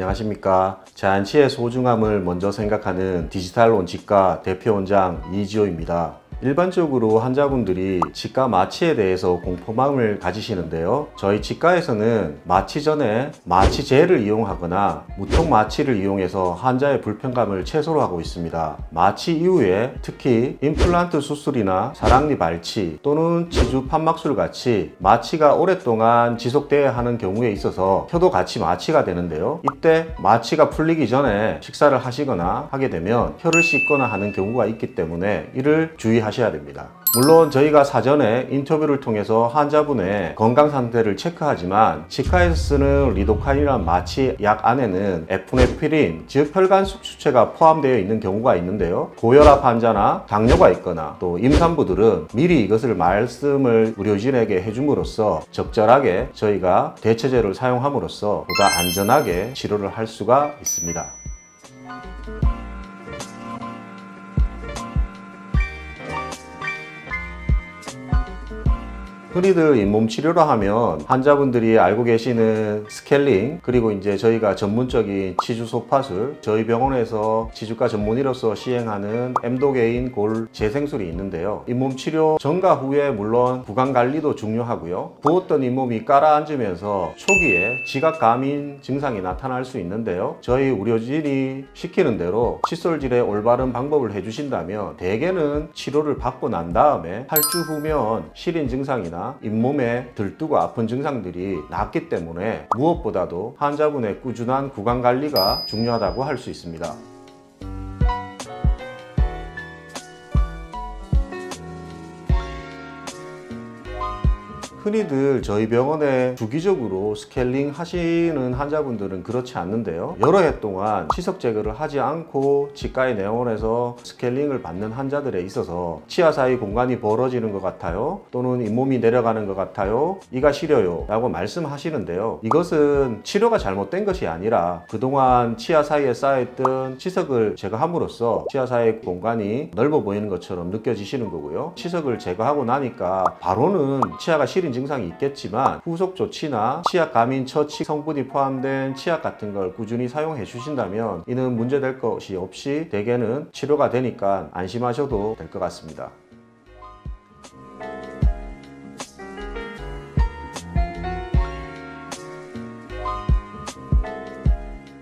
안녕하십니까. 자연치의 소중함을 먼저 생각하는 디지털 온치과 대표원장 이지호입니다. 일반적으로 환자분들이 치과 마취에 대해서 공포감을 가지시는데요. 저희 치과에서는 마취 전에 마취제를 이용하거나 무통 마취를 이용해서 환자의 불편감을 최소로 하고 있습니다. 마취 이후에 특히 임플란트 수술이나 사랑니 발치 또는 치주 판막술 같이 마취가 오랫동안 지속돼야 하는 경우에 있어서 혀도 같이 마취가 되는데요. 이때 마취가 풀리기 전에 식사를 하시거나 하게 되면 혀를 씻거나 하는 경우가 있기 때문에 이를 주의하셔야 됩니다. 물론 저희가 사전에 인터뷰를 통해서 환자분의 건강 상태를 체크하지만 치과에서 쓰는 리도카인이라는 마취 약 안에는 에프네프린, 즉 혈관 숙주체가 포함되어 있는 경우가 있는데요. 고혈압 환자나 당뇨가 있거나 또 임산부들은 미리 이것을 말씀을 의료진에게 해줌으로써 적절하게 저희가 대체제를 사용함으로써 보다 안전하게 치료를 할 수가 있습니다. 흔히들 잇몸 치료를 하면 환자분들이 알고 계시는 스케일링, 그리고 이제 저희가 전문적인 치주 소파술, 저희 병원에서 치주과 전문의로서 시행하는 엠도게인 골 재생술이 있는데요. 잇몸 치료 전과 후에 물론 구강 관리도 중요하고요. 부었던 잇몸이 가라앉으면서 초기에 지각 감인 증상이 나타날 수 있는데요. 저희 의료진이 시키는 대로 칫솔질의 올바른 방법을 해주신다면 대개는 치료를 받고 난 다음에 8주 후면 시린 증상이나 잇몸에 들뜨고 아픈 증상들이 낫기 때문에 무엇보다도 환자분의 꾸준한 구강 관리가 중요하다고 할 수 있습니다. 흔히들 저희 병원에 주기적으로 스케일링 하시는 환자분들은 그렇지 않는데요. 여러 해 동안 치석 제거를 하지 않고 치과에 내원해서 스케일링을 받는 환자들에 있어서 치아 사이 공간이 벌어지는 것 같아요, 또는 잇몸이 내려가는 것 같아요, 이가 시려요 라고 말씀하시는데요. 이것은 치료가 잘못된 것이 아니라 그동안 치아 사이에 쌓여있던 치석을 제거함으로써 치아 사이 공간이 넓어 보이는 것처럼 느껴지시는 거고요. 치석을 제거하고 나니까 바로는 치아가 시린 증상이 있겠지만 후속 조치나 치약 감인 처치 성분이 포함된 치약 같은 걸 꾸준히 사용해 주신다면 이는 문제될 것이 없이 대개는 치료가 되니까 안심하셔도 될 것 같습니다.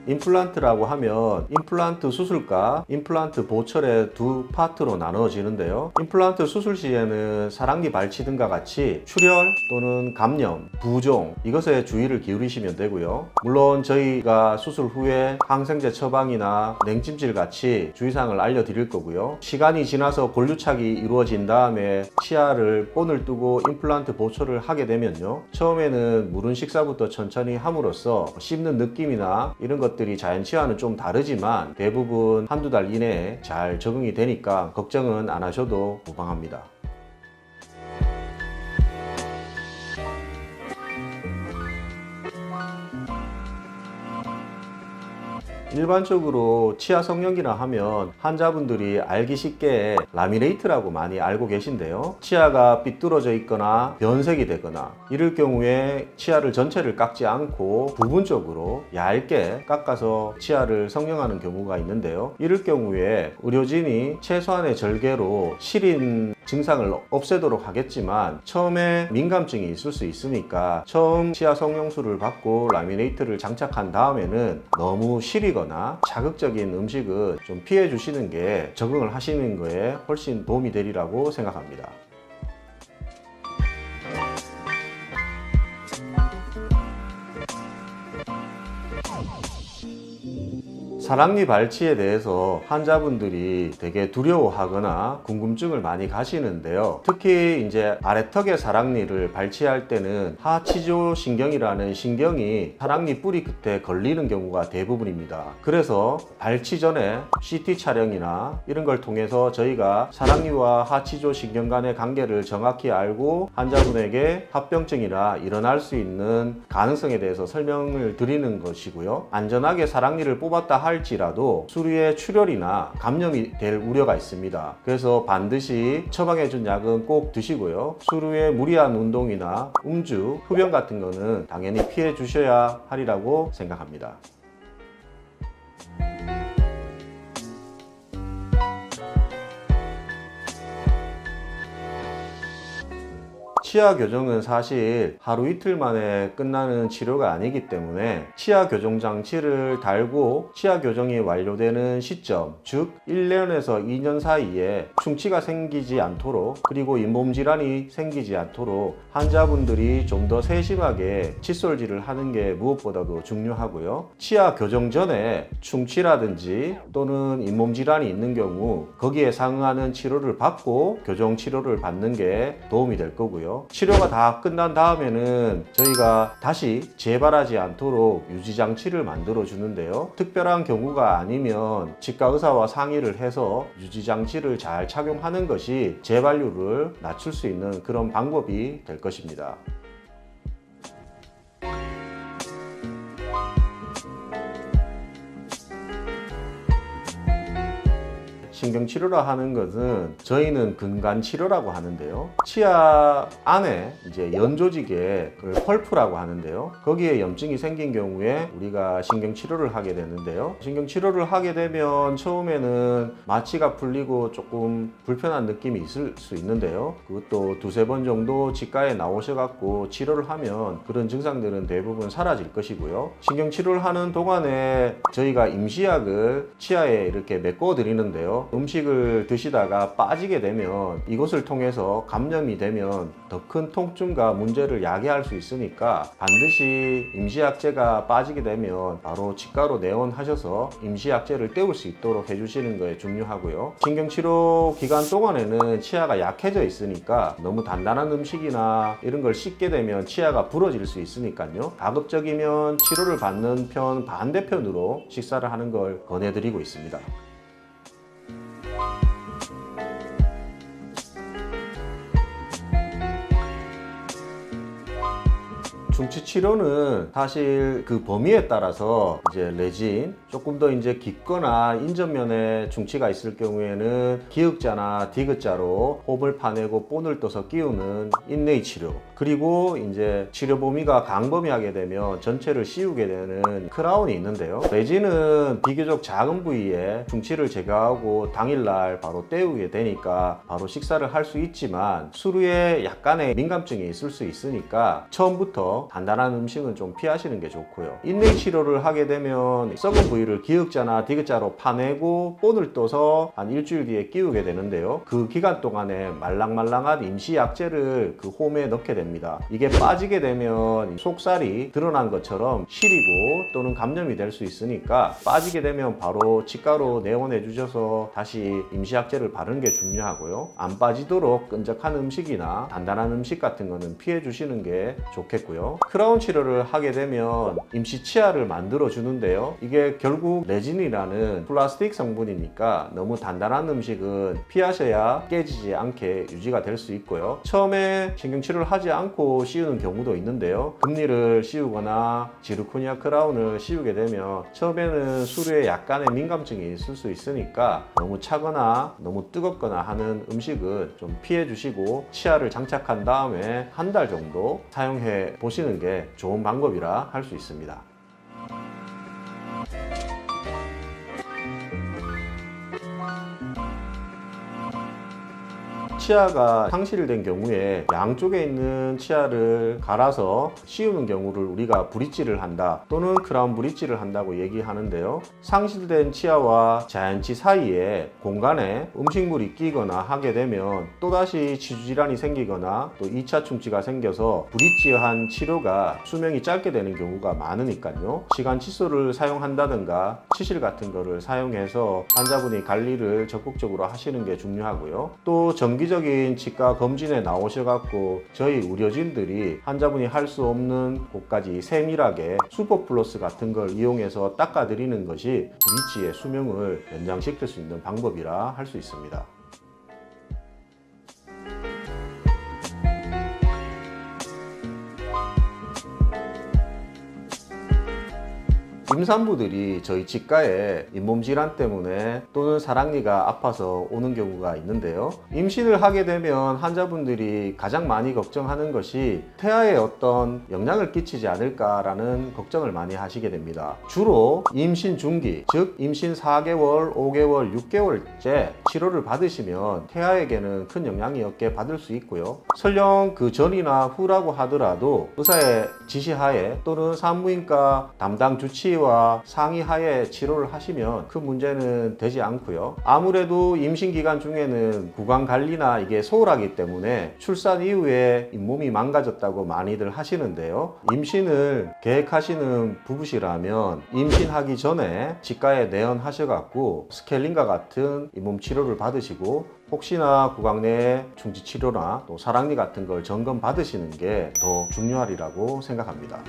임플란트라고 하면 임플란트 수술과 임플란트 보철의 두 파트로 나눠지는데요. 임플란트 수술 시에는 사랑니 발치 등과 같이 출혈 또는 감염, 부종 이것에 주의를 기울이시면 되고요. 물론 저희가 수술 후에 항생제 처방이나 냉찜질 같이 주의사항을 알려드릴 거고요. 시간이 지나서 골유착이 이루어진 다음에 치아를 본을 뜨고 임플란트 보철을 하게 되면요, 처음에는 무른 식사부터 천천히 함으로써 씹는 느낌이나 이런 것들이 자연치와는 좀 다르지만 대부분 한두 달 이내에 잘 적응이 되니까 걱정은 안 하셔도 무방합니다. 일반적으로 치아 성형이라 하면 환자분들이 알기 쉽게 라미네이트라고 많이 알고 계신데요. 치아가 삐뚤어져 있거나 변색이 되거나 이럴 경우에 치아를 전체를 깎지 않고 부분적으로 얇게 깎아서 치아를 성형하는 경우가 있는데요. 이럴 경우에 의료진이 최소한의 절개로 시린 증상을 없애도록 하겠지만 처음에 민감증이 있을 수 있으니까 처음 치아 성형술을 받고 라미네이트를 장착한 다음에는 너무 시리거나 자극적인 음식은 좀 피해 주시는 게 적응을 하시는 거에 훨씬 도움이 되리라고 생각합니다. 사랑니 발치에 대해서 환자분들이 되게 두려워하거나 궁금증을 많이 가시는데요. 특히 이제 아래턱의 사랑니를 발치할 때는 하치조 신경이라는 신경이 사랑니 뿌리 끝에 걸리는 경우가 대부분입니다. 그래서 발치 전에 CT 촬영이나 이런 걸 통해서 저희가 사랑니와 하치조 신경 간의 관계를 정확히 알고 환자분에게 합병증이나 일어날 수 있는 가능성에 대해서 설명을 드리는 것이고요. 안전하게 사랑니를 뽑았다 할지라도 수류의 출혈이나 감염이 될 우려가 있습니다. 그래서 반드시 처방해준 약은 꼭 드시고요. 수류의 무리한 운동이나 음주, 흡연 같은 거는 당연히 피해 주셔야 하리라고 생각합니다. 치아 교정은 사실 하루 이틀 만에 끝나는 치료가 아니기 때문에 치아 교정 장치를 달고 치아 교정이 완료되는 시점, 즉 1년에서 2년 사이에 충치가 생기지 않도록, 그리고 잇몸 질환이 생기지 않도록 환자분들이 좀 더 세심하게 칫솔질을 하는 게 무엇보다도 중요하고요. 치아 교정 전에 충치라든지 또는 잇몸 질환이 있는 경우 거기에 상응하는 치료를 받고 교정 치료를 받는 게 도움이 될 거고요. 치료가 다 끝난 다음에는 저희가 다시 재발하지 않도록 유지 장치를 만들어 주는데요. 특별한 경우가 아니면 치과 의사와 상의를 해서 유지 장치를 잘 착용하는 것이 재발률을 낮출 수 있는 그런 방법이 될 것입니다. 신경치료라 하는 것은 저희는 근간치료라고 하는데요. 치아 안에 이제 연조직에 펄프라고 하는데요. 거기에 염증이 생긴 경우에 우리가 신경치료를 하게 되는데요. 신경치료를 하게 되면 처음에는 마취가 풀리고 조금 불편한 느낌이 있을 수 있는데요. 그것도 두세 번 정도 치과에 나오셔갖고 치료를 하면 그런 증상들은 대부분 사라질 것이고요. 신경치료를 하는 동안에 저희가 임시약을 치아에 이렇게 메꿔 드리는데요. 음식을 드시다가 빠지게 되면 이것을 통해서 감염이 되면 더 큰 통증과 문제를 야기할 수 있으니까 반드시 임시약제가 빠지게 되면 바로 치과로 내원하셔서 임시약제를 때울 수 있도록 해주시는 게 중요하고요. 신경치료 기간 동안에는 치아가 약해져 있으니까 너무 단단한 음식이나 이런 걸 씹게 되면 치아가 부러질 수 있으니까요. 가급적이면 치료를 받는 편 반대편으로 식사를 하는 걸 권해드리고 있습니다. 충치 치료는 사실 그 범위에 따라서 이제 레진, 조금 더 이제 깊거나 인접면에 충치가 있을 경우에는 기역자나 디귿자로 홈을 파내고 본을 떠서 끼우는 인레이 치료, 그리고 이제 치료 범위가 광범위하게 되면 전체를 씌우게 되는 크라운이 있는데요. 레진은 비교적 작은 부위에 충치를 제거하고 당일날 바로 때우게 되니까 바로 식사를 할 수 있지만 수루에 약간의 민감증이 있을 수 있으니까 처음부터 단단한 음식은 좀 피하시는 게 좋고요. 인레이 치료를 하게 되면 썩은 부위를 기역자나 디귿자로 파내고 본을 떠서 한 일주일 뒤에 끼우게 되는데요. 그 기간 동안에 말랑말랑한 임시 약재를 그 홈에 넣게 됩니다. 이게 빠지게 되면 속살이 드러난 것처럼 시리고 또는 감염이 될 수 있으니까 빠지게 되면 바로 치과로 내원해 주셔서 다시 임시 약재를 바르는 게 중요하고요. 안 빠지도록 끈적한 음식이나 단단한 음식 같은 거는 피해 주시는 게 좋겠고요. 크라운 치료를 하게 되면 임시 치아를 만들어 주는데요. 이게 결국 레진이라는 플라스틱 성분이니까 너무 단단한 음식은 피하셔야 깨지지 않게 유지가 될 수 있고요. 처음에 신경치료를 하지 않고 씌우는 경우도 있는데요. 금니를 씌우거나 지르코니아 크라운을 씌우게 되면 처음에는 수류에 약간의 민감증이 있을 수 있으니까 너무 차거나 너무 뜨겁거나 하는 음식은 좀 피해 주시고 치아를 장착한 다음에 한 달 정도 사용해 보시는 게 좋은 방법이라 할 수 있습니다. 치아가 상실된 경우에 양쪽에 있는 치아를 갈아서 씌우는 경우를 우리가 브릿지를 한다 또는 크라운 브릿지를 한다고 얘기하는데요. 상실된 치아와 자연치 사이에 공간에 음식물이 끼거나 하게 되면 또다시 치주질환이 생기거나 또 2차 충치가 생겨서 브릿지한 치료가 수명이 짧게 되는 경우가 많으니까요. 시간 칫솔을 사용한다든가 치실 같은 거를 사용해서 환자분이 관리를 적극적으로 하시는 게 중요하고요. 또 정기적인 치과 검진에 나오셔갖고 저희 의료진들이 환자분이 할 수 없는 곳까지 세밀하게 슈퍼플러스 같은 걸 이용해서 닦아드리는 것이 브릿지의 수명을 연장시킬 수 있는 방법이라 할 수 있습니다. 임산부들이 저희 치과에 잇몸 질환 때문에 또는 사랑니가 아파서 오는 경우가 있는데요. 임신을 하게 되면 환자분들이 가장 많이 걱정하는 것이 태아에 어떤 영향을 끼치지 않을까라는 걱정을 많이 하시게 됩니다. 주로 임신 중기, 즉 임신 4개월, 5개월, 6개월째 치료를 받으시면 태아에게는 큰 영향이 없게 받을 수 있고요. 설령 그 전이나 후라고 하더라도 의사의 지시하에 또는 산부인과 담당 주치의와 상의하에 치료를 하시면 큰 문제는 되지 않고요. 아무래도 임신 기간 중에는 구강 관리나 이게 소홀하기 때문에 출산 이후에 잇몸이 망가졌다고 많이들 하시는데요. 임신을 계획하시는 부부시라면 임신하기 전에 치과에 내원하셔갖고 스케일링과 같은 잇몸 치료를 받으시고 혹시나 구강 내 충치 치료나 또 사랑니 같은 걸 점검 받으시는 게 더 중요하리라고 생각합니다.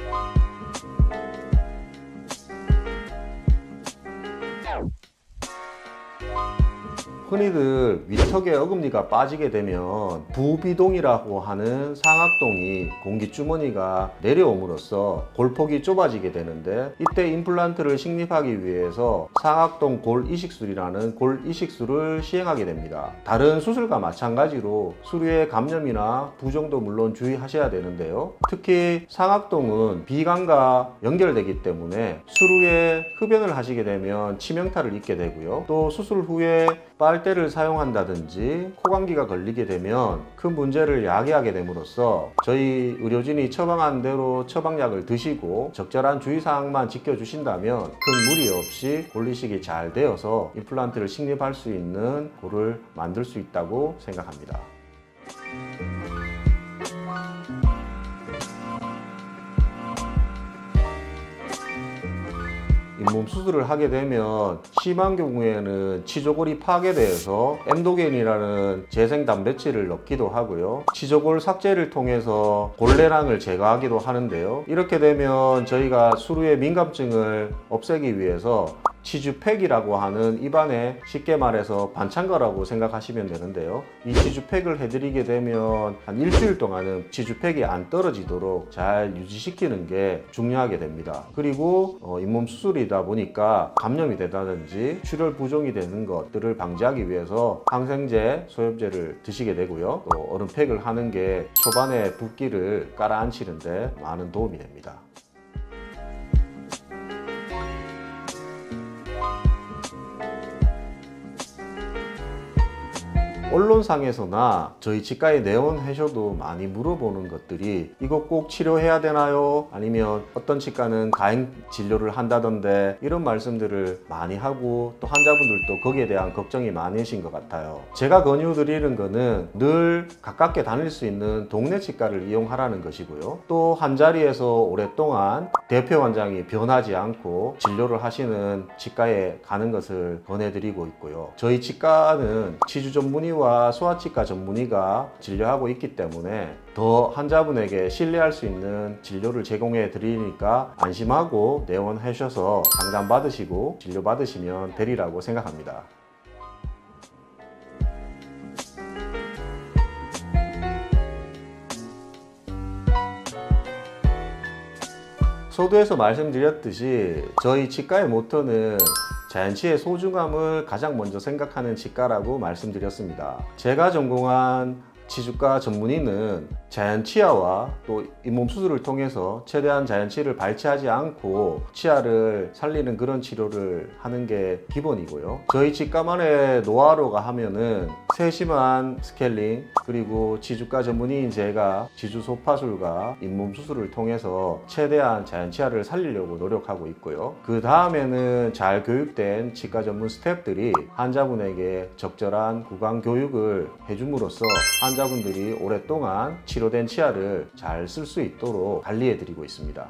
흔히들 위턱에 어금니가 빠지게 되면 부비동이라고 하는 상악동이 공기주머니가 내려옴으로써 골폭이 좁아지게 되는데, 이때 임플란트를 식립하기 위해서 상악동 골이식술이라는 골이식술을 시행하게 됩니다. 다른 수술과 마찬가지로 수류의 감염이나 부종도 물론 주의하셔야 되는데요. 특히 상악동은 비강과 연결되기 때문에 수류에 흡연을 하시게 되면 치명타를 입게 되고요. 또 수술 후에 빨대를 사용한다든지 코감기가 걸리게 되면 큰 문제를 야기하게 됨으로써 저희 의료진이 처방한 대로 처방약을 드시고 적절한 주의사항만 지켜주신다면 큰 무리 없이 골이식이 잘 되어서 임플란트를 식립할 수 있는 골을 만들 수 있다고 생각합니다. 잇몸 수술을 하게 되면 심한 경우에는 치조골이 파괴되어서 엔도겐이라는 재생 단백질을 넣기도 하고요. 치조골 삭제를 통해서 골내랑을 제거하기도 하는데요. 이렇게 되면 저희가 수루의 민감증을 없애기 위해서 치주팩이라고 하는 입안에 쉽게 말해서 반창고라고 생각하시면 되는데요. 이 치주팩을 해드리게 되면 한 일주일 동안은 치주팩이 안 떨어지도록 잘 유지시키는 게 중요하게 됩니다. 그리고 잇몸 수술이다 보니까 감염이 되다든지 출혈 부종이 되는 것들을 방지하기 위해서 항생제, 소염제를 드시게 되고요. 또 얼음팩을 하는 게 초반에 붓기를 깔아앉히는 데 많은 도움이 됩니다. 언론상에서나 저희 치과에 내원하셔도 많이 물어보는 것들이 이거 꼭 치료해야 되나요? 아니면 어떤 치과는 가행 진료를 한다던데, 이런 말씀들을 많이 하고 또 환자분들도 거기에 대한 걱정이 많으신 것 같아요. 제가 권유드리는 거는 늘 가깝게 다닐 수 있는 동네 치과를 이용하라는 것이고요. 또 한자리에서 오랫동안 대표 원장이 변하지 않고 진료를 하시는 치과에 가는 것을 권해드리고 있고요. 저희 치과는 치주 전문의와 소아치과 전문의가 진료하고 있기 때문에 더 환자분에게 신뢰할 수 있는 진료를 제공해 드리니까 안심하고 내원하셔서 상담 받으시고 진료 받으시면 되리라고 생각합니다. 서두에서 말씀드렸듯이 저희 치과의 모토는 자연치의 소중함을 가장 먼저 생각하는 치과라고 말씀드렸습니다. 제가 전공한 치주과 전문의는 자연치아와 또 잇몸 수술을 통해서 최대한 자연치를 발치하지 않고 치아를 살리는 그런 치료를 하는 게 기본이고요. 저희 치과만의 노하우가 하면은 세심한 스케일링, 그리고 치주과 전문의인 제가 치주 소파술과 잇몸 수술을 통해서 최대한 자연치아를 살리려고 노력하고 있고요. 그 다음에는 잘 교육된 치과 전문 스태프들이 환자분에게 적절한 구강 교육을 해줌으로써 환자분들이 오랫동안 치료된 치아를 잘 쓸 수 있도록 관리해 드리고 있습니다.